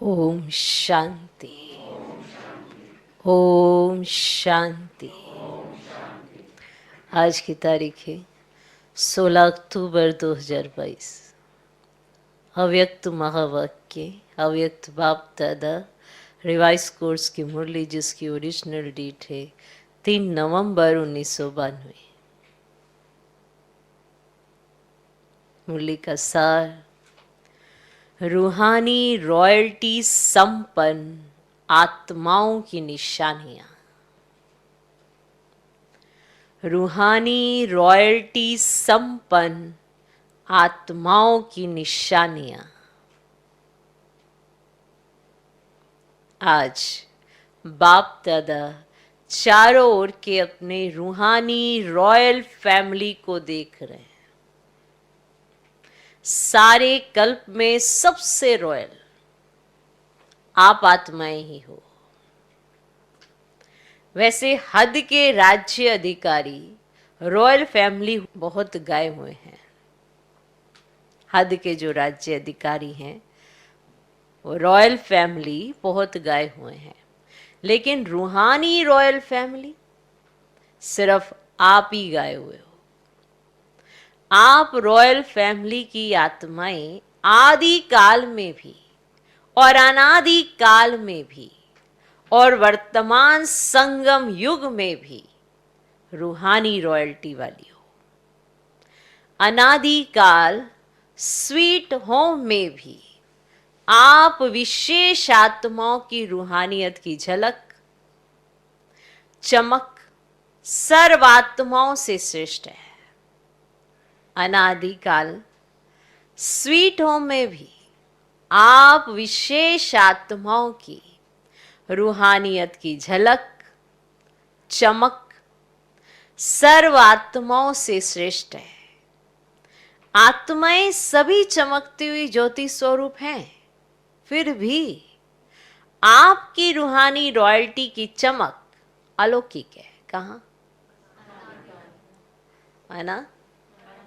ओम शांति। ओम शांति। आज की तारीख है 16 अक्टूबर 2022। अव्यक्त महावाक्य अव्यक्त बाप दादा रिवाइज कोर्स की मुरली, जिसकी ओरिजिनल डेट है 3 नवंबर 1992। मुरली का सार: रूहानी रॉयल्टी संपन्न आत्माओं की निशानियां। रूहानी रॉयल्टी संपन्न आत्माओं की निशानियां। आज बाप दादा चारों ओर के अपने रूहानी रॉयल फैमिली को देख रहे हैं। सारे कल्प में सबसे रॉयल आप आत्माएं ही हो। वैसे हद के राज्य अधिकारी रॉयल फैमिली बहुत गाए हुए हैं। हद के जो राज्य अधिकारी हैं वो रॉयल फैमिली बहुत गाए हुए हैं, लेकिन रूहानी रॉयल फैमिली सिर्फ आप ही गाए हुए हो। आप रॉयल फैमिली की आत्माएं आदि काल में भी और अनादि काल में भी और वर्तमान संगम युग में भी रूहानी रॉयल्टी वाली हो। अनादि काल स्वीट होम में भी आप विशेष आत्माओं की रूहानियत की झलक, चमक सर्वात्माओं से श्रेष्ठ है। अनादि काल स्वीट होम में भी आप विशेष आत्माओं की रूहानियत की झलक, चमक सर्वात्माओं से श्रेष्ठ है। आत्माएं सभी चमकती हुई ज्योति स्वरूप हैं, फिर भी आपकी रूहानी रॉयल्टी की चमक अलौकिक है। कहाँ? है ना?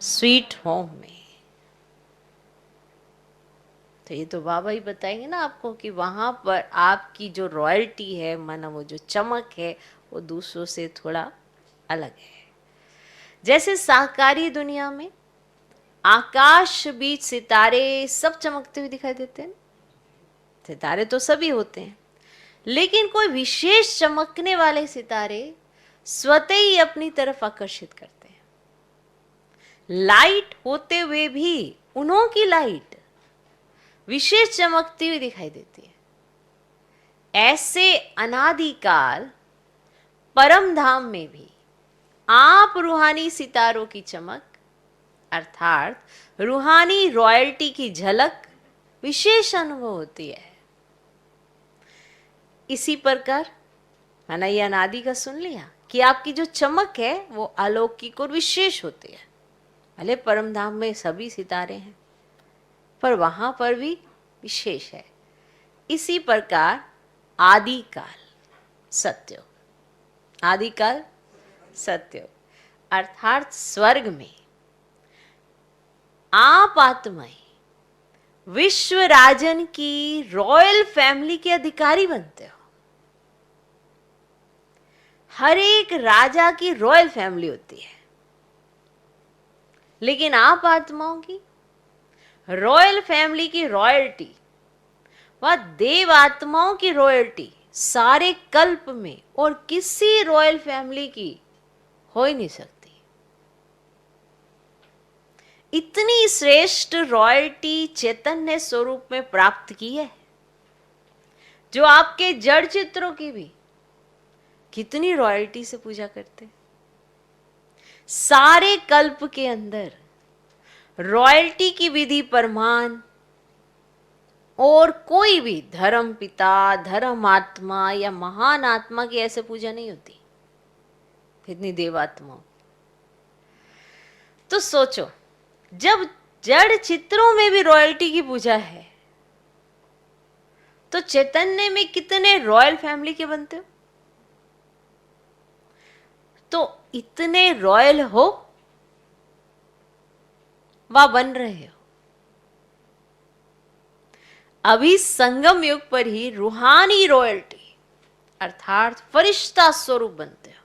स्वीट होम में। तो ये तो बाबा ही बताएंगे ना आपको कि वहां पर आपकी जो रॉयल्टी है, माना वो जो चमक है, वो दूसरों से थोड़ा अलग है। जैसे साकारी दुनिया में आकाश बीच सितारे सब चमकते हुए दिखाई देते हैं। सितारे तो सभी होते हैं, लेकिन कोई विशेष चमकने वाले सितारे स्वतः ही अपनी तरफ आकर्षित करते हैं। लाइट होते हुए भी उन्हों की लाइट विशेष चमकती हुई दिखाई देती है। ऐसे अनादिकाल परम धाम में भी आप रूहानी सितारों की चमक अर्थात रूहानी रॉयल्टी की झलक विशेष अनुभव होती है। इसी प्रकार मैंने ये अनादि का सुन लिया कि आपकी जो चमक है वो अलौकिक और विशेष होती है। भले परम धाम में सभी सितारे हैं, पर वहां पर भी विशेष है। इसी प्रकार आदिकाल सत्युग, आदिकाल सत्युग अर्थात स्वर्ग में आप आत्माएं विश्व राजन की रॉयल फैमिली के अधिकारी बनते हो। हर एक राजा की रॉयल फैमिली होती है, लेकिन आप आत्माओं की रॉयल फैमिली की रॉयल्टी व देव आत्माओं की रॉयल्टी सारे कल्प में और किसी रॉयल फैमिली की हो ही नहीं सकती। इतनी श्रेष्ठ रॉयल्टी चैतन्य स्वरूप में प्राप्त की है, जो आपके जड़ चित्रों की भी कितनी रॉयल्टी से पूजा करते। सारे कल्प के अंदर रॉयल्टी की विधि परमान और कोई भी धर्म पिता, धर्म आत्मा या महान आत्मा की ऐसे पूजा नहीं होती, कितनी देवात्मा। तो सोचो, जब जड़ चित्रों में भी रॉयल्टी की पूजा है, तो चैतन्य में कितने रॉयल फैमिली के बनते हो। तो इतने रॉयल हो व बन रहे हो। अभी संगम युग पर ही रूहानी रॉयल्टी अर्थात फरिश्ता स्वरूप बनते हो,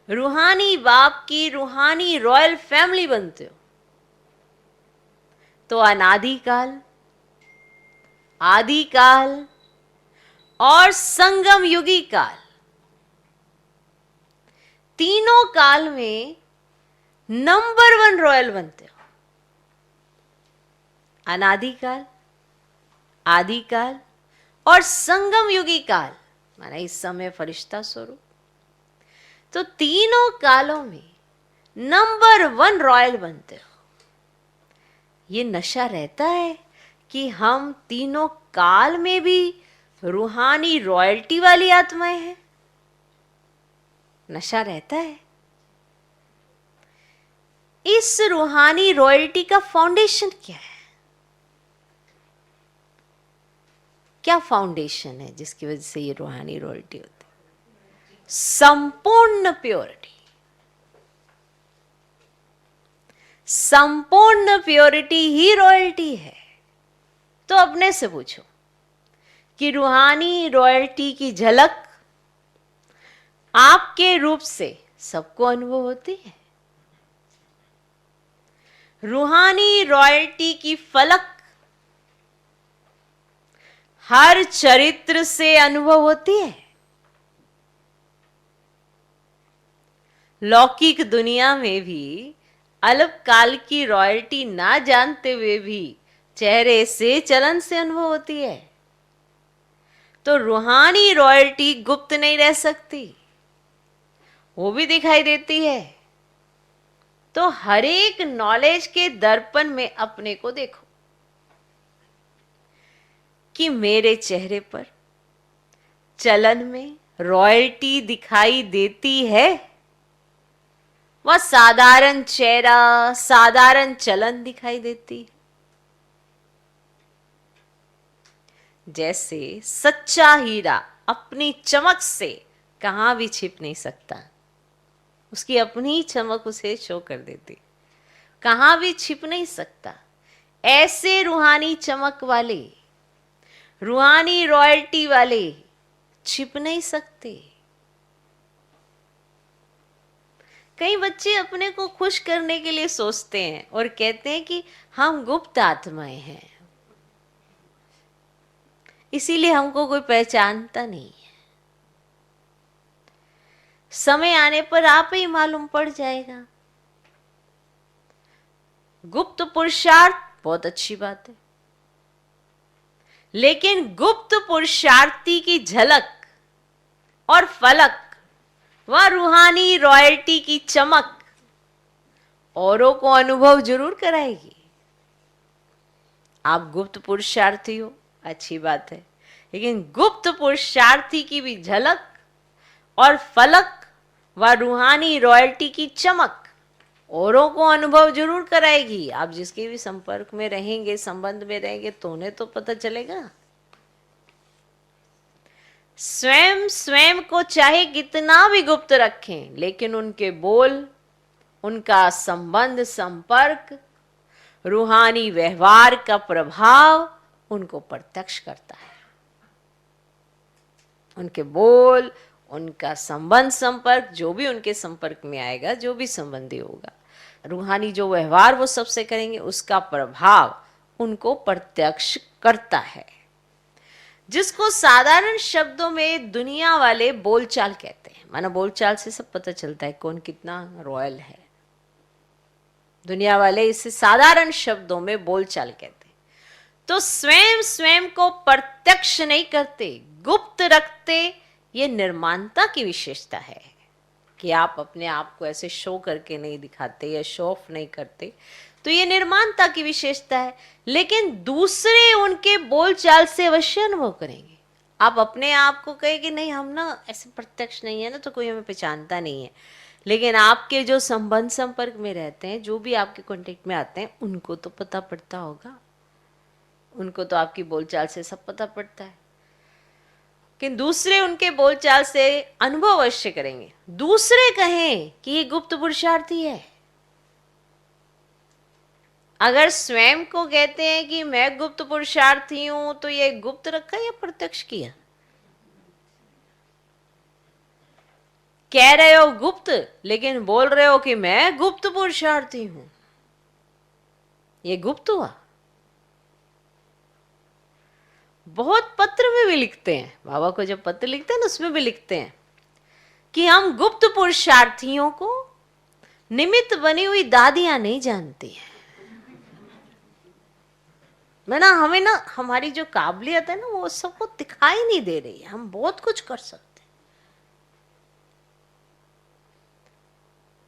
रूहानी बाप की रूहानी रॉयल फैमिली बनते हो। तो अनादिकाल, आदिकाल और संगम युगी काल, तीनों काल में नंबर 1 रॉयल बनते हो। अनादिकाल, आदिकाल और संगम युगी काल, माना इस समय फरिश्ता स्वरूप। तो तीनों कालों में नंबर 1 रॉयल बनते हो। ये नशा रहता है कि हम तीनों काल में भी रूहानी रॉयल्टी वाली आत्माएं हैं। नशा रहता है। इस रूहानी रॉयल्टी का फाउंडेशन क्या है? क्या फाउंडेशन है जिसकी वजह से ये रूहानी रॉयल्टी होती है? संपूर्ण प्योरिटी। संपूर्ण प्योरिटी ही रॉयल्टी है। तो अपने से पूछो कि रूहानी रॉयल्टी की झलक आपके रूप से सबको अनुभव होती है? रूहानी रॉयल्टी की फलक हर चरित्र से अनुभव होती है? लौकिक दुनिया में भी अल्पकाल की रॉयल्टी ना जानते हुए भी चेहरे से, चलन से अनुभव होती है। तो रूहानी रॉयल्टी गुप्त नहीं रह सकती, वो भी दिखाई देती है। तो हर एक नॉलेज के दर्पण में अपने को देखो कि मेरे चेहरे पर, चलन में रॉयल्टी दिखाई देती है? वह साधारण चेहरा, साधारण चलन दिखाई देती है। जैसे सच्चा हीरा अपनी चमक से कहां भी छिप नहीं सकता, उसकी अपनी चमक उसे शो कर देती, कहां भी छिप नहीं सकता। ऐसे रूहानी चमक वाले, रूहानी रॉयल्टी वाले छिप नहीं सकते। कई बच्चे अपने को खुश करने के लिए सोचते हैं और कहते हैं कि हम गुप्त आत्माएं हैं, इसीलिए हमको कोई पहचानता नहीं है। समय आने पर आप ही मालूम पड़ जाएगा। गुप्त पुरुषार्थ बहुत अच्छी बात है, लेकिन गुप्त पुरुषार्थी की झलक और फलक, वह रूहानी रॉयल्टी की चमक औरों को अनुभव जरूर कराएगी। आप गुप्त पुरुषार्थी हो, अच्छी बात है, लेकिन गुप्त पुरुषार्थी की भी झलक और फलक व रूहानी रॉयल्टी की चमक औरों को अनुभव जरूर कराएगी। आप जिसके भी संपर्क में रहेंगे, संबंध में रहेंगे, तो उन्हें तो पता चलेगा। स्वयं को चाहे कितना भी गुप्त रखें, लेकिन उनके बोल, उनका संबंध, संपर्क, रूहानी व्यवहार का प्रभाव उनको प्रत्यक्ष करता है। उनके बोल, उनका संबंध, संपर्क, जो भी उनके संपर्क में आएगा, जो भी संबंधी होगा, रूहानी जो व्यवहार वो सबसे करेंगे, उसका प्रभाव उनको प्रत्यक्ष करता है। जिसको साधारण शब्दों में दुनिया वाले बोलचाल कहते हैं। माना बोलचाल से सब पता चलता है कौन कितना रॉयल है। दुनिया वाले इसे साधारण शब्दों में बोलचाल कहते हैं। तो स्वयं को प्रत्यक्ष नहीं करते, गुप्त रखते। ये निर्माणता की विशेषता है कि आप अपने आप को ऐसे शो करके नहीं दिखाते या शो ऑफ नहीं करते। तो ये निर्माणता की विशेषता है। लेकिन दूसरे उनके बोलचाल से अवश्य अनुभव करेंगे। आप अपने आप को कहे कि नहीं, हम ना ऐसे प्रत्यक्ष नहीं है ना, तो कोई हमें पहचानता नहीं है। लेकिन आपके जो संबंध संपर्क में रहते हैं, जो भी आपके कांटेक्ट में आते हैं, उनको तो पता पड़ता होगा। उनको तो आपकी बोलचाल से सब पता पड़ता है। कि दूसरे उनके बोलचाल से अनुभव अवश्य करेंगे। दूसरे कहें कि ये गुप्त पुरुषार्थी है, अगर स्वयं को कहते हैं कि मैं गुप्त पुरुषार्थी हूं, तो ये गुप्त रखा या प्रत्यक्ष किया? कह रहे हो गुप्त, लेकिन बोल रहे हो कि मैं गुप्त पुरुषार्थी हूं, ये गुप्त हुआ। बहुत पत्र में भी लिखते हैं, बाबा को जब पत्र लिखते हैं ना, उसमें भी लिखते हैं कि हम गुप्त पुरुषार्थियों को निमित्त बनी हुई दादियां नहीं जानती हैं। मैं ना, हमें ना हमारी जो काबिलियत है ना, वो सबको दिखाई नहीं दे रही है। हम बहुत कुछ कर सकते हैं।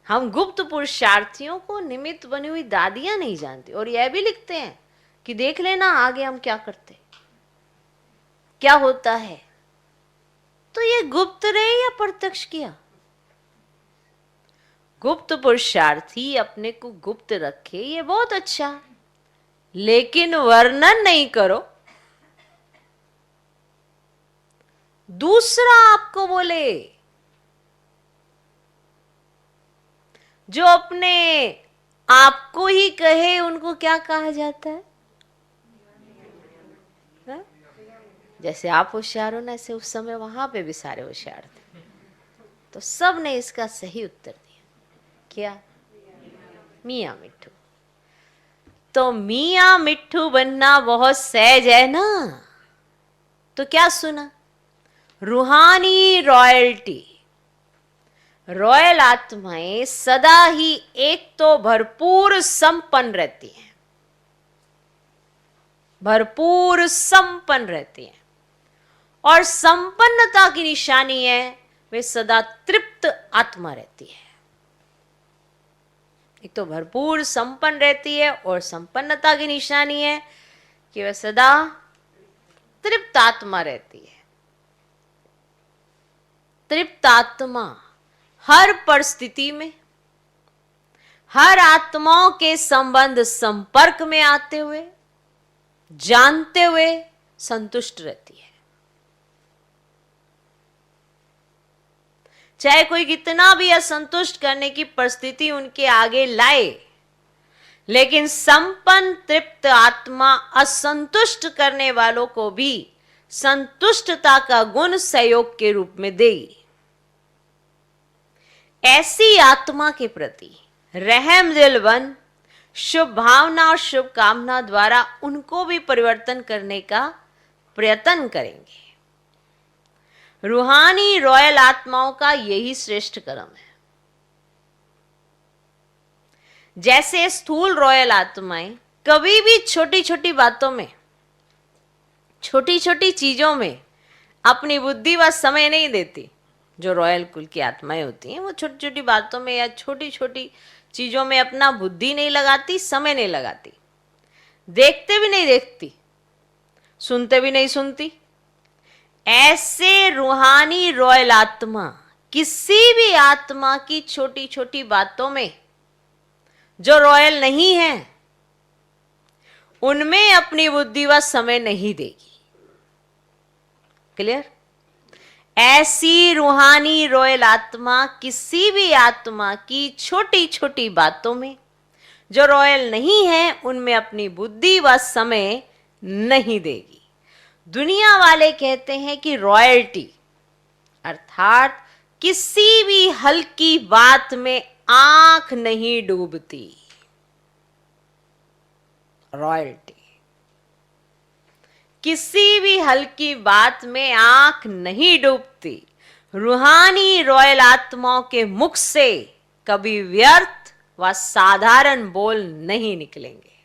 हम गुप्त पुरुषार्थियों को निमित्त बनी हुई दादियां नहीं जानती। और यह भी लिखते हैं कि देख लेना आगे हम क्या करते, क्या होता है। तो ये गुप्त रहे या प्रत्यक्ष किया? गुप्त पुरुषार्थी अपने को गुप्त रखे, ये बहुत अच्छा, लेकिन वर्णन नहीं करो। दूसरा आपको बोले, जो अपने आपको ही कहे, उनको क्या कहा जाता है? हा? जैसे आप होशियार हो ना, ऐसे उस समय वहां पे भी सारे होशियार थे, तो सब ने इसका सही उत्तर दिया। क्या? मियाँ मिट्ठू। तो मियाँ मिट्ठू बनना बहुत सहज है ना। तो क्या सुना? रूहानी रॉयल्टी, रॉयल आत्माएं सदा ही एक तो भरपूर संपन्न रहती हैं, भरपूर संपन्न रहती हैं, और संपन्नता की निशानी है वे सदा तृप्त आत्मा रहती है। एक तो भरपूर संपन्न रहती है, और संपन्नता की निशानी है कि वह सदा तृप्त आत्मा रहती है। तृप्त आत्मा हर परिस्थिति में, हर आत्माओं के संबंध संपर्क में आते हुए, जानते हुए संतुष्ट रहती है। चाहे कोई कितना भी असंतुष्ट करने की परिस्थिति उनके आगे लाए, लेकिन संपन्न तृप्त आत्मा असंतुष्ट करने वालों को भी संतुष्टता का गुण सहयोग के रूप में देगी। ऐसी आत्मा के प्रति रहम दिल बन शुभ भावना और शुभ कामना द्वारा उनको भी परिवर्तन करने का प्रयत्न करेंगे। रूहानी रॉयल आत्माओं का यही श्रेष्ठ कर्म है। जैसे स्थूल रॉयल आत्माएं कभी भी छोटी छोटी बातों में, छोटी छोटी चीजों में अपनी बुद्धि व समय नहीं देती। जो रॉयल कुल की आत्माएं होती हैं, वो छोटी छोटी बातों में या छोटी छोटी चीजों में अपना बुद्धि नहीं लगाती, समय नहीं लगाती, देखते भी नहीं देखती, सुनते भी नहीं सुनती। ऐसे रूहानी रॉयल आत्मा किसी भी आत्मा की छोटी छोटी बातों में जो रॉयल नहीं है, उनमें अपनी बुद्धि व समय नहीं देगी। क्लियर? ऐसी रूहानी रॉयल आत्मा किसी भी आत्मा की छोटी छोटी बातों में जो रॉयल नहीं है, उनमें अपनी बुद्धि व समय नहीं देगी। दुनिया वाले कहते हैं कि रॉयल्टी अर्थात किसी भी हल्की बात में आंख नहीं डूबती। रॉयल्टी किसी भी हल्की बात में आंख नहीं डूबती। रूहानी रॉयल आत्माओं के मुख से कभी व्यर्थ व साधारण बोल नहीं निकलेंगे।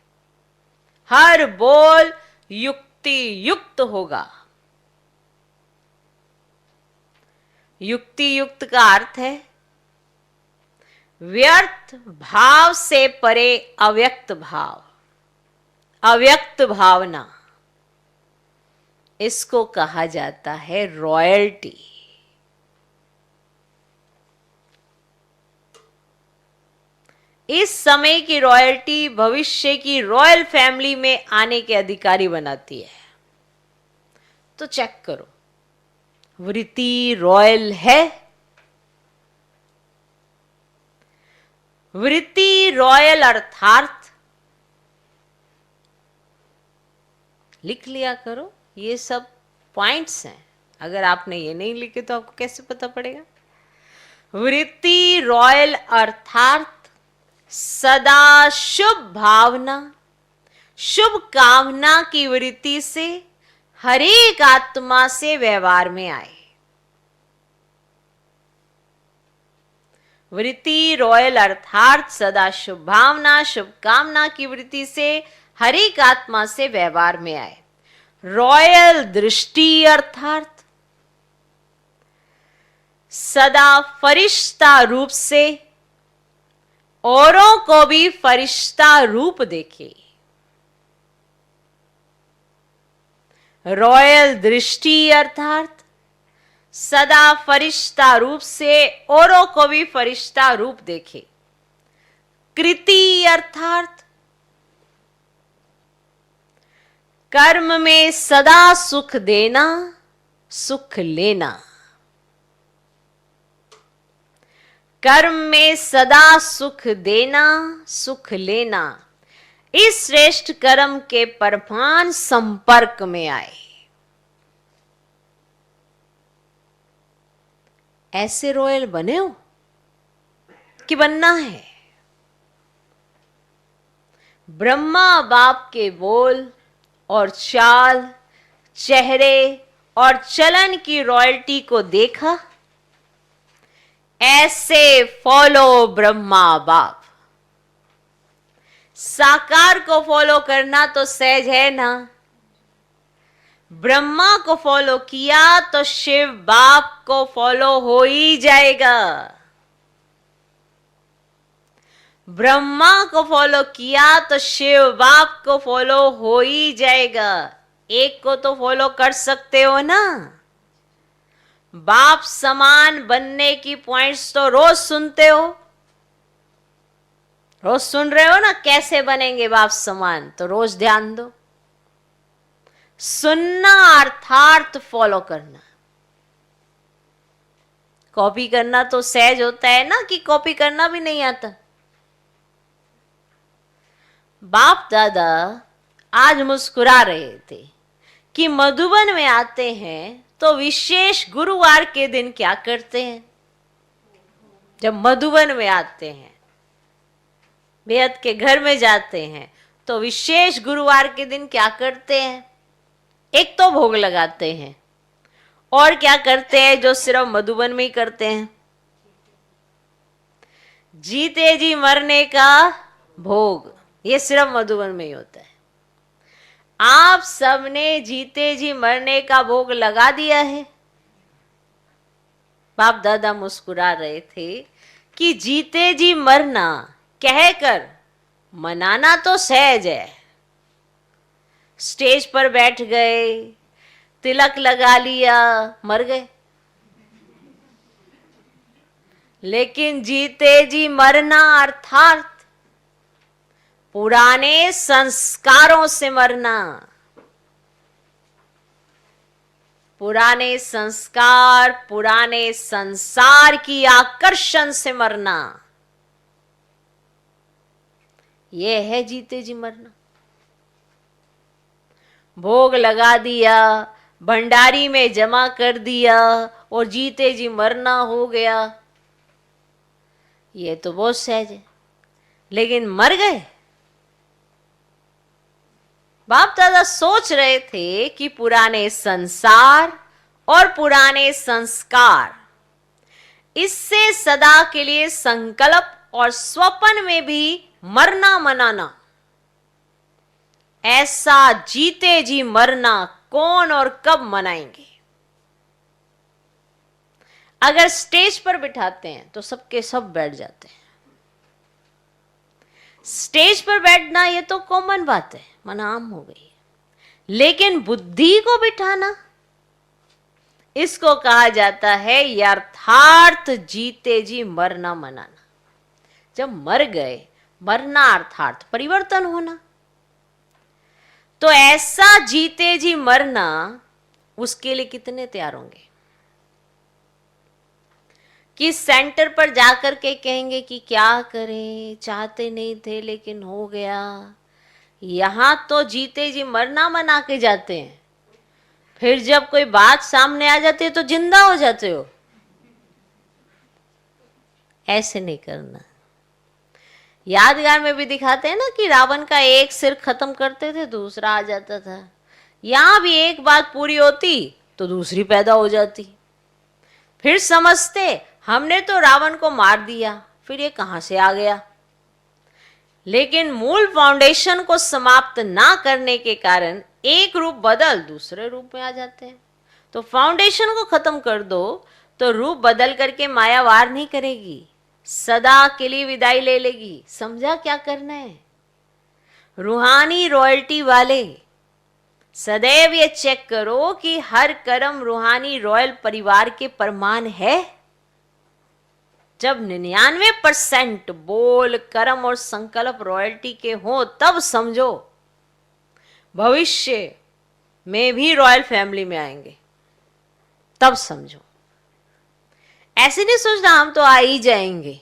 हर बोल युक्ति युक्त होगा। युक्ति युक्त का अर्थ है व्यर्थ भाव से परे अव्यक्त भाव, अव्यक्त भावना, इसको कहा जाता है रॉयल्टी। इस समय की रॉयल्टी भविष्य की रॉयल फैमिली में आने के अधिकारी बनाती है। तो चेक करो, वृत्ति रॉयल है? वृत्ति रॉयल अर्थात लिख लिया करो, ये सब पॉइंट्स हैं। अगर आपने ये नहीं लिखे तो आपको कैसे पता पड़ेगा। वृत्ति रॉयल अर्थात सदा शुभ भावना, शुभ कामना की वृत्ति से हर एक आत्मा से व्यवहार में आए। वृत्ति रॉयल अर्थात सदा शुभ भावना, शुभ कामना की वृत्ति से हर एक आत्मा से व्यवहार में आए। रॉयल दृष्टि अर्थात सदा फरिश्ता रूप से औरों को भी फरिश्ता रूप देखे। रॉयल दृष्टि अर्थात सदा फरिश्ता रूप से औरों को भी फरिश्ता रूप देखे। कृति अर्थात कर्म में सदा सुख देना, सुख लेना। कर्म में सदा सुख देना, सुख लेना, इस श्रेष्ठ कर्म के परमान संपर्क में आए। ऐसे रॉयल बने हो कि बनना है। ब्रह्मा बाप के बोल और चाल, चेहरे और चलन की रॉयल्टी को देखा, ऐसे फॉलो ब्रह्मा बाप। साकार को फॉलो करना तो सहज है ना। ब्रह्मा को फॉलो किया तो शिव बाप को फॉलो हो ही जाएगा। ब्रह्मा को फॉलो किया तो शिव बाप को फॉलो हो ही जाएगा। एक को तो फॉलो कर सकते हो ना। बाप समान बनने की पॉइंट्स तो रोज सुनते हो, रोज सुन रहे हो ना, कैसे बनेंगे बाप समान, तो रोज ध्यान दो। सुनना अर्थात फॉलो करना। कॉपी करना तो सहज होता है ना, कि कॉपी करना भी नहीं आता। बाप दादा आज मुस्कुरा रहे थे कि मधुबन में आते हैं तो विशेष गुरुवार के दिन क्या करते हैं। जब मधुबन में आते हैं, बेहद के घर में जाते हैं, तो विशेष गुरुवार के दिन क्या करते हैं। एक तो भोग लगाते हैं, और क्या करते हैं जो सिर्फ मधुबन में ही करते हैं, जीते जी मरने का भोग। ये सिर्फ मधुबन में ही होता है। आप सबने जीते जी मरने का भोग लगा दिया है। बाप दादा मुस्कुरा रहे थे कि जीते जी मरना कहकर मनाना तो सहज है। स्टेज पर बैठ गए, तिलक लगा लिया, मर गए। लेकिन जीते जी मरना अर्थात पुराने संस्कारों से मरना, पुराने संस्कार, पुराने संसार की आकर्षण से मरना, यह है जीते जी मरना। भोग लगा दिया, भंडारी में जमा कर दिया और जीते जी मरना हो गया, ये तो बहुत सहज है। लेकिन मर गए। बाप दादा सोच रहे थे कि पुराने संसार और पुराने संस्कार, इससे सदा के लिए संकल्प और स्वप्न में भी मरना मनाना, ऐसा जीते जी मरना कौन और कब मनाएंगे। अगर स्टेज पर बिठाते हैं तो सबके सब बैठ जाते हैं। स्टेज पर बैठना ये तो कॉमन बात है, मना आम हो गई है। लेकिन बुद्धि को बिठाना, इसको कहा जाता है यथार्थ जीते जी मरना मनाना। जब मर गए, मरना अर्थात परिवर्तन होना, तो ऐसा जीते जी मरना, उसके लिए कितने तैयार होंगे कि सेंटर पर जाकर के कहेंगे कि क्या करें, चाहते नहीं थे लेकिन हो गया, यहां तो जीते जी मरना मना के जाते हैं, फिर जब कोई बात सामने आ जाती है तो जिंदा हो जाते हो। ऐसे नहीं करना। यादगार में भी दिखाते हैं ना कि रावण का एक सिर खत्म करते थे, दूसरा आ जाता था। यहां भी एक बात पूरी होती तो दूसरी पैदा हो जाती। फिर समझते हमने तो रावण को मार दिया, फिर ये कहां से आ गया। लेकिन मूल फाउंडेशन को समाप्त ना करने के कारण एक रूप बदल दूसरे रूप में आ जाते हैं। तो फाउंडेशन को खत्म कर दो तो रूप बदल करके माया वार नहीं करेगी, सदा के लिए विदाई ले लेगी। समझा क्या करना है? रूहानी रॉयल्टी वाले सदैव ये चेक करो कि हर कर्म रूहानी रॉयल परिवार के प्रमाण है। जब 99% बोल, कर्म और संकल्प रॉयल्टी के हो तब समझो भविष्य में भी रॉयल फैमिली में आएंगे, तब समझो। ऐसे नहीं सोचना हम तो आ ही जाएंगे,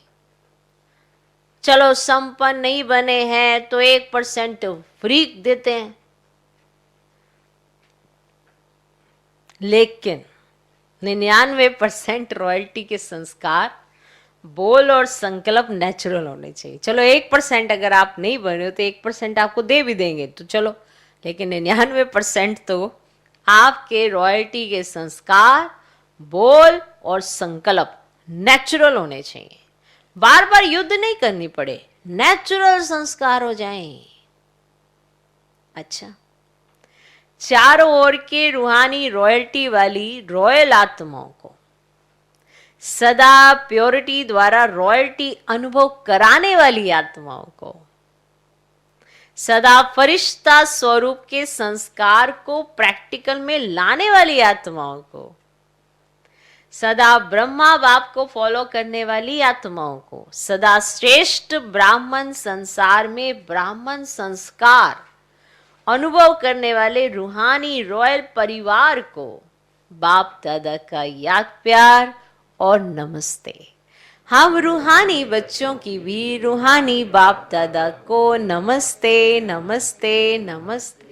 चलो संपन्न नहीं बने हैं तो 1% फ्री देते हैं। लेकिन 99% रॉयल्टी के संस्कार, बोल और संकल्प नेचुरल होने चाहिए। चलो 1% अगर आप नहीं बने हो तो 1% आपको दे भी देंगे तो चलो, लेकिन 99% तो आपके रॉयल्टी के संस्कार, बोल और संकल्प नेचुरल होने चाहिए। बार बार युद्ध नहीं करनी पड़े, नेचुरल संस्कार हो जाएं। अच्छा, चारों ओर के रूहानी रॉयल्टी वाली रॉयल आत्माओं को सदा प्योरिटी द्वारा रॉयल्टी अनुभव कराने वाली आत्माओं को, सदा फरिश्ता स्वरूप के संस्कार को प्रैक्टिकल में लाने वाली आत्माओं को, सदा ब्रह्मा बाप को फॉलो करने वाली आत्माओं को, सदा श्रेष्ठ ब्राह्मण संसार में ब्राह्मण संस्कार अनुभव करने वाले रूहानी रॉयल परिवार को बाप दादा का याद प्यार और नमस्ते। हम रूहानी बच्चों की भी रूहानी बाप दादा को नमस्ते नमस्ते नमस्ते।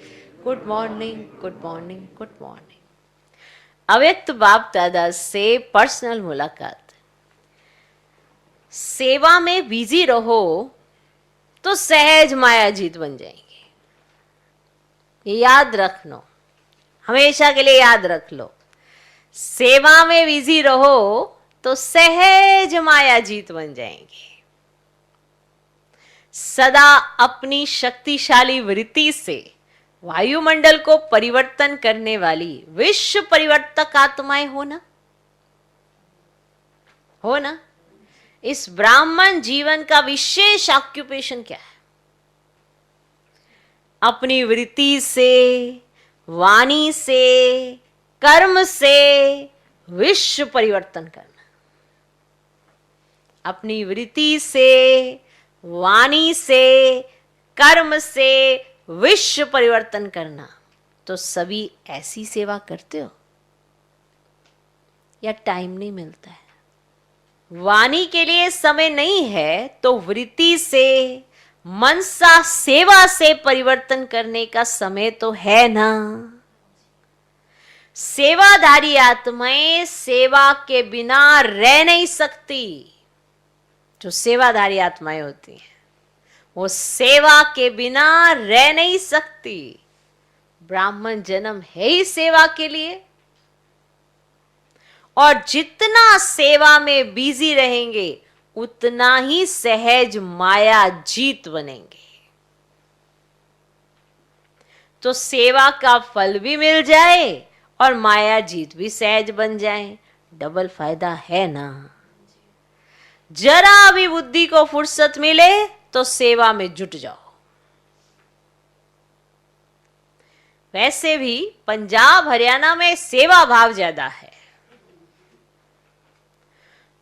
Good morning, good morning, good morning. अव्यक्त बाप दादा से पर्सनल मुलाकात। सेवा में बिजी रहो तो सहज माया जीत बन जाएंगे। याद रख लो, हमेशा के लिए याद रख लो। सेवा में बिजी रहो तो सहज माया जीत बन जाएंगे। सदा अपनी शक्तिशाली वृत्ति से वायुमंडल को परिवर्तन करने वाली विश्व परिवर्तक आत्माएं हो ना। इस ब्राह्मण जीवन का विशेष ऑक्यूपेशन क्या है? अपनी वृत्ति से, वाणी से, कर्म से विश्व परिवर्तन करना। अपनी वृत्ति से, वाणी से, कर्म से विश्व परिवर्तन करना। तो सभी ऐसी सेवा करते हो या टाइम नहीं मिलता है? वाणी के लिए समय नहीं है तो वृत्ति से, मनसा सेवा से परिवर्तन करने का समय तो है ना। सेवाधारी आत्माएं सेवा के बिना रह नहीं सकती। जो सेवाधारी आत्माएं होती हैं वो सेवा के बिना रह नहीं सकती। ब्राह्मण जन्म है ही सेवा के लिए, और जितना सेवा में बिजी रहेंगे उतना ही सहज माया जीत बनेंगे। तो सेवा का फल भी मिल जाए और माया जीत भी सहज बन जाए, डबल फायदा है ना। जरा भी बुद्धि को फुर्सत मिले तो सेवा में जुट जाओ। वैसे भी पंजाब हरियाणा में सेवा भाव ज्यादा है।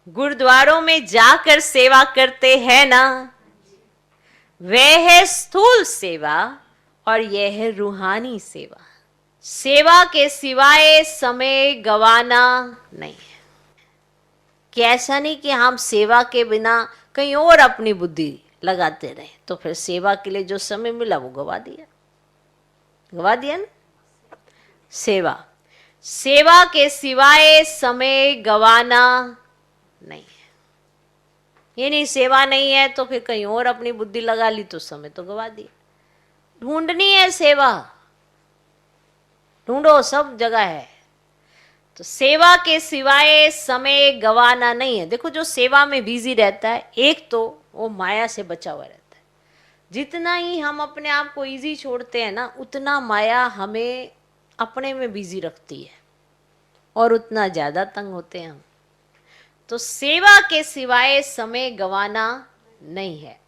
गुरुद्वारों में जाकर सेवा करते हैं ना, वह है स्थूल सेवा और यह है रूहानी सेवा। सेवा के सिवाय समय गवाना नहीं है। कि ऐसा नहीं कि हम सेवा के बिना कहीं और अपनी बुद्धि लगाते रहे, तो फिर सेवा के लिए जो समय मिला वो गवा दिया, गवा दिया ना। सेवा, सेवा के सिवाय समय गवाना नहीं है। ये नहीं सेवा नहीं है तो फिर कहीं और अपनी बुद्धि लगा ली तो समय तो गवा दिया। ढूंढनी है सेवा, ढूंढो, सब जगह है। तो सेवा के सिवाय समय गवाना नहीं है। देखो जो सेवा में बिजी रहता है, एक तो वो माया से बचा हुआ रहता है। जितना ही हम अपने आप को इजी छोड़ते हैं ना, उतना माया हमें अपने में बिजी रखती है और उतना ज्यादा तंग होते हैं हम। तो सेवा के सिवाय समय गवाना नहीं है।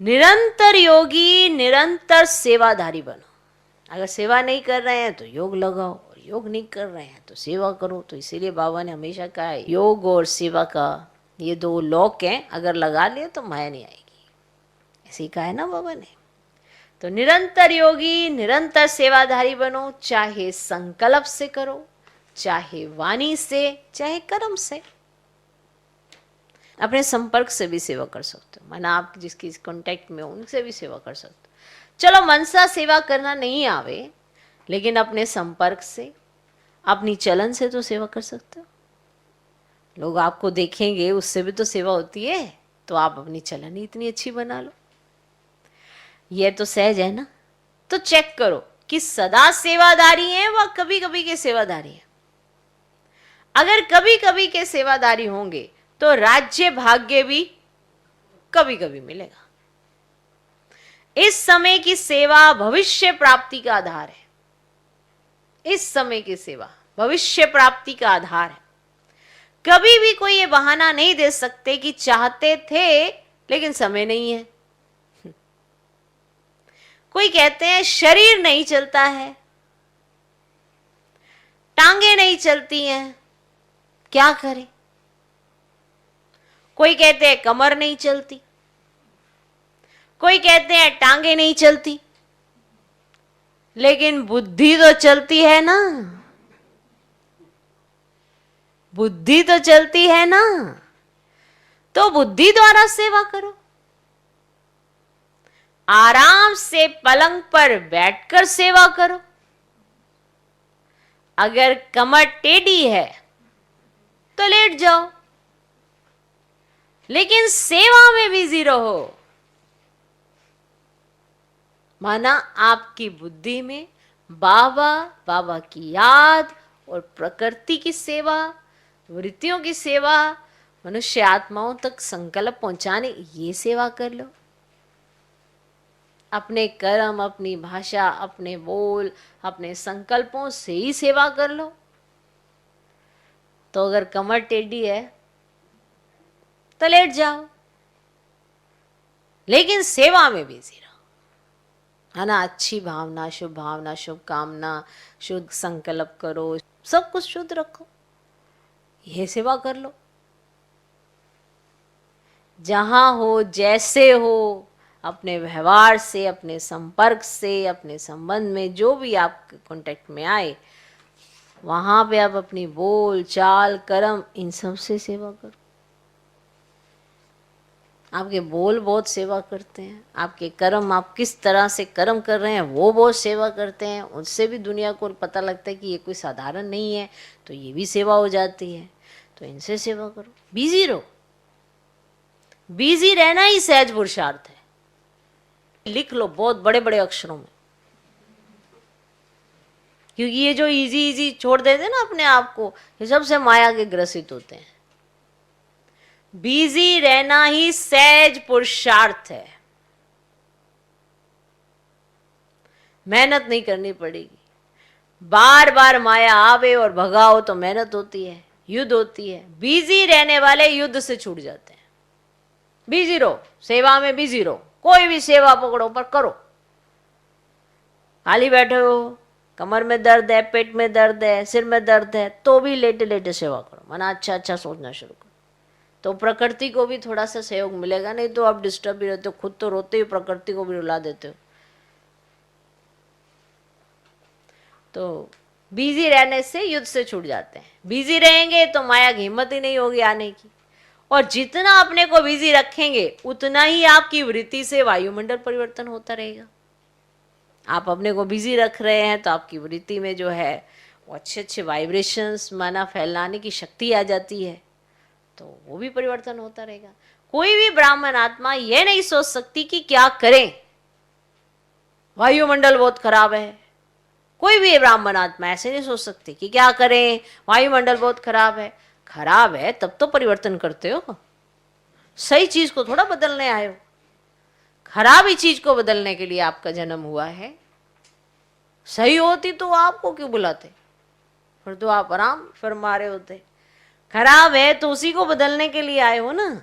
निरंतर योगी, निरंतर सेवाधारी बनो। अगर सेवा नहीं कर रहे हैं तो योग लगाओ, और योग नहीं कर रहे हैं तो सेवा करो। तो इसीलिए बाबा ने हमेशा कहा है योग और सेवा का ये दो लॉक हैं, अगर लगा लिए तो माया नहीं आएगी, ऐसे ही कहा है ना बाबा ने। तो निरंतर योगी, निरंतर सेवाधारी बनो, चाहे संकल्प से करो, चाहे वाणी से, चाहे कर्म से। अपने संपर्क से भी सेवा कर सकते हो, माना आप जिसकी कांटेक्ट में हो उनसे भी सेवा कर सकते हो। चलो मनसा सेवा करना नहीं आवे, लेकिन अपने संपर्क से, अपनी चलन से तो सेवा कर सकते हो। लोग आपको देखेंगे, उससे भी तो सेवा होती है। तो आप अपनी चलन ही इतनी अच्छी बना लो। ये तो सहज है ना। तो चेक करो कि सदा सेवादारी हैं व कभी कभी के सेवादारी हैं। अगर कभी कभी के सेवादारी होंगे तो राज्य भाग्य भी कभी कभी मिलेगा। इस समय की सेवा भविष्य प्राप्ति का आधार है। इस समय की सेवा भविष्य प्राप्ति का आधार है। कभी भी कोई ये बहाना नहीं दे सकते कि चाहते थे लेकिन समय नहीं है। कोई कहते हैं शरीर नहीं चलता है, टांगे नहीं चलती हैं, क्या करें। कोई कहते हैं कमर नहीं चलती, कोई कहते हैं टांगे नहीं चलती, लेकिन बुद्धि तो चलती है ना, बुद्धि तो चलती है ना। तो बुद्धि द्वारा सेवा करो। आराम से पलंग पर बैठकर सेवा करो। अगर कमर टेढ़ी है तो लेट जाओ, लेकिन सेवा में बिजी रहो। माना आपकी बुद्धि में बाबा, बाबा की याद और प्रकृति की सेवा, वृत्तियों की सेवा, मनुष्य आत्माओं तक संकल्प पहुंचाने, ये सेवा कर लो। अपने कर्म, अपनी भाषा, अपने बोल, अपने संकल्पों से ही सेवा कर लो। तो अगर कमर टेढ़ी है तो लेट जाओ, लेकिन सेवा में बिजी रहो, है ना। अच्छी भावना, शुभ कामना, शुद्ध संकल्प करो, सब कुछ शुद्ध रखो, यह सेवा कर लो। जहां हो, जैसे हो, अपने व्यवहार से, अपने संपर्क से, अपने संबंध में जो भी आपके कांटेक्ट में आए, वहां पे आप अपनी बोल चाल कर्म इन सब से सेवा करो। आपके बोल बहुत सेवा करते हैं, आपके कर्म, आप किस तरह से कर्म कर रहे हैं वो बहुत सेवा करते हैं। उससे भी दुनिया को पता लगता है कि ये कोई साधारण नहीं है, तो ये भी सेवा हो जाती है। तो इनसे सेवा करो, बिजी रहो। बिजी रहना ही सहज पुरुषार्थ है। लिख लो बहुत बड़े बड़े अक्षरों में, क्योंकि ये जो इजी इजी छोड़ देते हैं ना अपने आप को, ये सबसे माया के ग्रसित होते हैं। बिजी रहना ही सहज पुरुषार्थ है। मेहनत नहीं करनी पड़ेगी। बार बार माया आवे और भगाओ तो मेहनत होती है, युद्ध होती है। बिजी रहने वाले युद्ध से छूट जाते हैं। बिजी रहो, सेवा में बिजी रहो। कोई भी सेवा पकड़ो पर करो। खाली बैठे हो, कमर में दर्द है, पेट में दर्द है, सिर में दर्द है, तो भी लेटे लेटे सेवा करो। माना अच्छा अच्छा सोचना शुरू करो, तो प्रकृति को भी थोड़ा सा सहयोग मिलेगा। नहीं तो आप डिस्टर्ब भी रहते हो, खुद तो रोते ही प्रकृति को भी रुला देते हो। तो बिजी रहने से युद्ध से छूट जाते हैं। बिजी रहेंगे तो माया की हिम्मत ही नहीं होगी आने की, और जितना अपने को बिजी रखेंगे उतना ही आपकी वृत्ति से वायुमंडल परिवर्तन होता रहेगा। आप अपने को बिजी रख रहे हैं तो आपकी वृत्ति में जो है वो अच्छे अच्छे वाइब्रेशंस माना फैलाने की शक्ति आ जाती है, तो वो भी परिवर्तन होता रहेगा। कोई भी ब्राह्मण आत्मा ये नहीं सोच सकती कि क्या करें, वायुमंडल बहुत खराब है। कोई भी ब्राह्मण आत्मा ऐसे नहीं सोच सकती कि क्या करें, वायुमंडल बहुत खराब है। खराब है तब तो परिवर्तन करते हो, सही चीज को थोड़ा बदलने आए हो। खराब ही चीज को बदलने के लिए आपका जन्म हुआ है। सही होती तो आपको क्यों बुलाते, फिर तो आप आराम फरमा रहे होते। खराब है तो उसी को बदलने के लिए आए हो ना।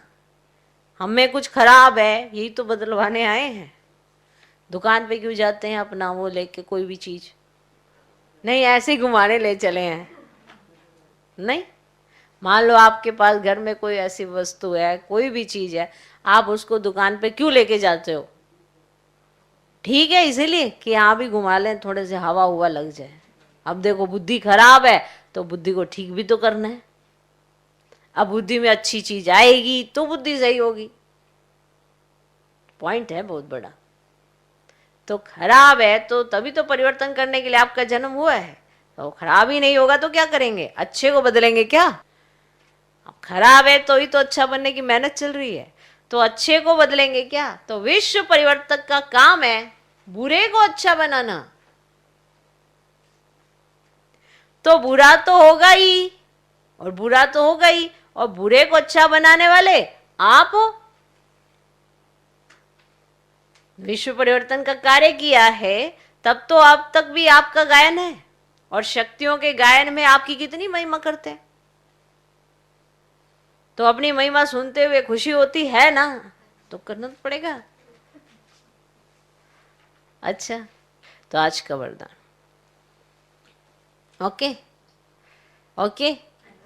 हमें कुछ खराब है यही तो बदलवाने आए हैं। दुकान पे क्यों जाते हैं अपना वो लेके कोई भी चीज, नहीं ऐसे ही घुमाने ले चले हैं। नहीं, मान लो आपके पास घर में कोई ऐसी वस्तु है, कोई भी चीज है, आप उसको दुकान पे क्यों लेके जाते हो? ठीक है, इसीलिए कि यहाँ भी घुमा लें, थोड़े से हवा हुआ लग जाए। अब देखो बुद्धि खराब है तो बुद्धि को ठीक भी तो करना है। अब बुद्धि में अच्छी चीज आएगी तो बुद्धि सही होगी। पॉइंट है बहुत बड़ा। तो खराब है तो तभी तो परिवर्तन करने के लिए आपका जन्म हुआ है। तो खराब ही नहीं होगा तो क्या करेंगे, अच्छे को बदलेंगे क्या? अब खराब है तो ही तो अच्छा बनने की मेहनत चल रही है, तो अच्छे को बदलेंगे क्या? तो विश्व परिवर्तक का काम है बुरे को अच्छा बनाना। तो बुरा तो होगा ही, और बुरा तो होगा ही, और बुरे को अच्छा बनाने वाले आप हो। विश्व परिवर्तन का कार्य किया है तब तो अब तक भी आपका गायन है, और शक्तियों के गायन में आपकी कितनी महिमा करते हैं। तो अपनी महिमा सुनते हुए खुशी होती है ना, तो करना तो पड़ेगा। अच्छा, तो आज का वरदान ओके ओके।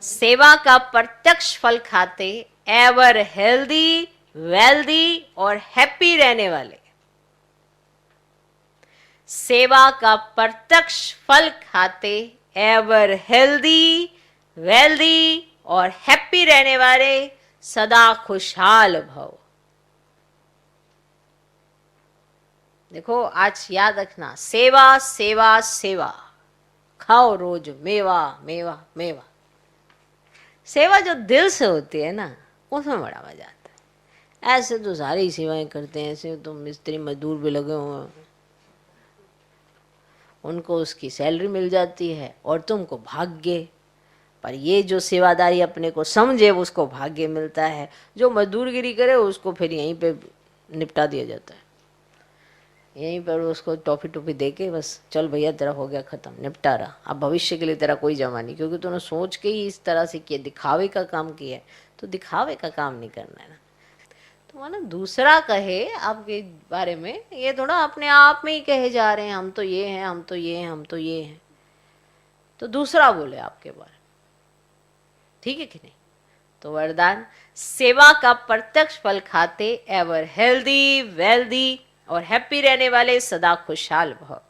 सेवा का प्रत्यक्ष फल खाते, एवर हेल्दी, वेल्दी और हैप्पी रहने वाले। सेवा का प्रत्यक्ष फल खाते, एवर हेल्दी, वेल्दी और हैप्पी रहने वाले, सदा खुशहाल भव। देखो आज याद रखना, सेवा सेवा सेवा, खाओ रोज मेवा मेवा मेवा। सेवा जो दिल से होती है ना, उसमें बड़ा मजा आता है। ऐसे तो सारी सेवाएं करते हैं, ऐसे तो मिस्त्री मजदूर भी लगे हुए हैं, उनको उसकी सैलरी मिल जाती है और तुमको भाग्य। पर ये जो सेवादारी अपने को समझे उसको भाग्य मिलता है, जो मजदूरगिरी करे उसको फिर यहीं पे निपटा दिया जाता है। यहीं पर उसको टॉफी टॉफी दे के बस चल भैया तेरा हो गया खत्म, निपटा रहा, अब भविष्य के लिए तेरा कोई जमा नहीं, क्योंकि तूने सोच के ही इस तरह से किया, दिखावे का काम किया है। तो दिखावे का काम नहीं करना है ना। तो माना दूसरा कहे आपके बारे में, ये थोड़ा अपने आप में ही कहे जा रहे हैं हम तो ये हैं, हम तो ये हैं, हम तो ये हैं। तो दूसरा बोले आपके बारे में, ठीक है कि नहीं? तो वरदान, सेवा का प्रत्यक्ष फल खाते, एवर हेल्दी, वेल्दी और हैप्पी रहने वाले, सदा खुशहाल भव।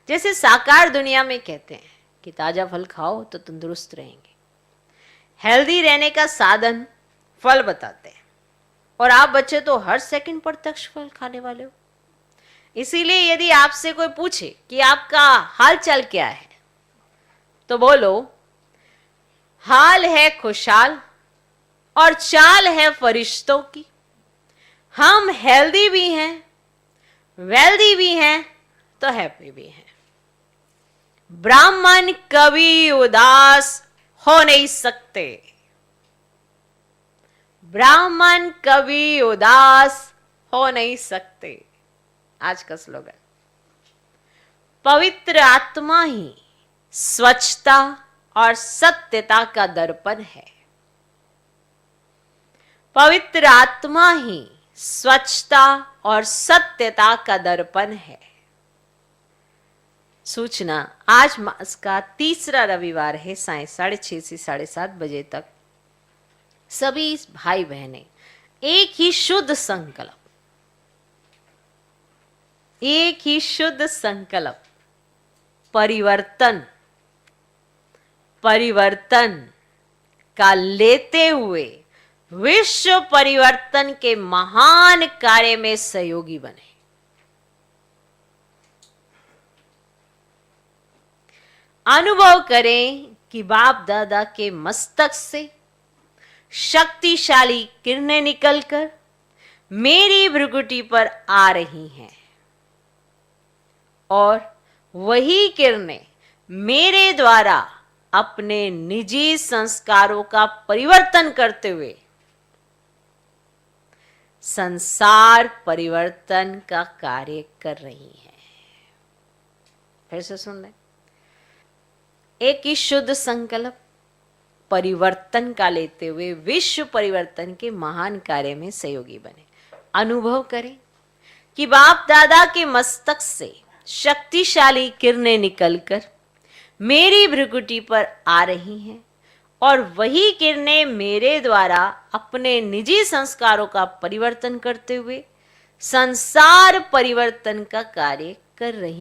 जैसे साकार दुनिया में कहते हैं कि ताजा फल खाओ तो तंदुरुस्त रहेंगे। हेल्दी रहने का साधन फल बताते हैं, और आप बच्चे तो हर सेकंड प्रत्यक्ष फल खाने वाले हो। इसीलिए यदि आपसे कोई पूछे कि आपका हाल चाल क्या है, तो बोलो हाल है खुशहाल और चाल है फरिश्तों की। हम हेल्दी भी हैं, वेल्दी भी हैं, तो हैप्पी भी हैं। ब्राह्मण कभी उदास हो नहीं सकते। ब्राह्मण कभी उदास हो नहीं सकते। आज का स्लोगन, पवित्र आत्मा ही स्वच्छता और सत्यता का दर्पण है। पवित्र आत्मा ही स्वच्छता और सत्यता का दर्पण है। सूचना, आज मास का तीसरा रविवार है, साय 6:30 से 7:30 बजे तक सभी भाई बहनें एक ही शुद्ध संकल्प, एक ही शुद्ध संकल्प, परिवर्तन परिवर्तन का लेते हुए विश्व परिवर्तन के महान कार्य में सहयोगी बने। अनुभव करें कि बाप दादा के मस्तक से शक्तिशाली किरणें निकलकर मेरी भ्रुकुटी पर आ रही हैं और वही किरणें मेरे द्वारा अपने निजी संस्कारों का परिवर्तन करते हुए संसार परिवर्तन का कार्य कर रही हैं। फिर से सुन लें। एक ही शुद्ध संकल्प परिवर्तन का लेते हुए विश्व परिवर्तन के महान कार्य में सहयोगी बने। अनुभव करें कि बाप दादा के मस्तक से शक्तिशाली किरणें निकलकर मेरी भ्रुकुटी पर आ रही हैं और वही किरणें मेरे द्वारा अपने निजी संस्कारों का परिवर्तन करते हुए संसार परिवर्तन का कार्य कर रही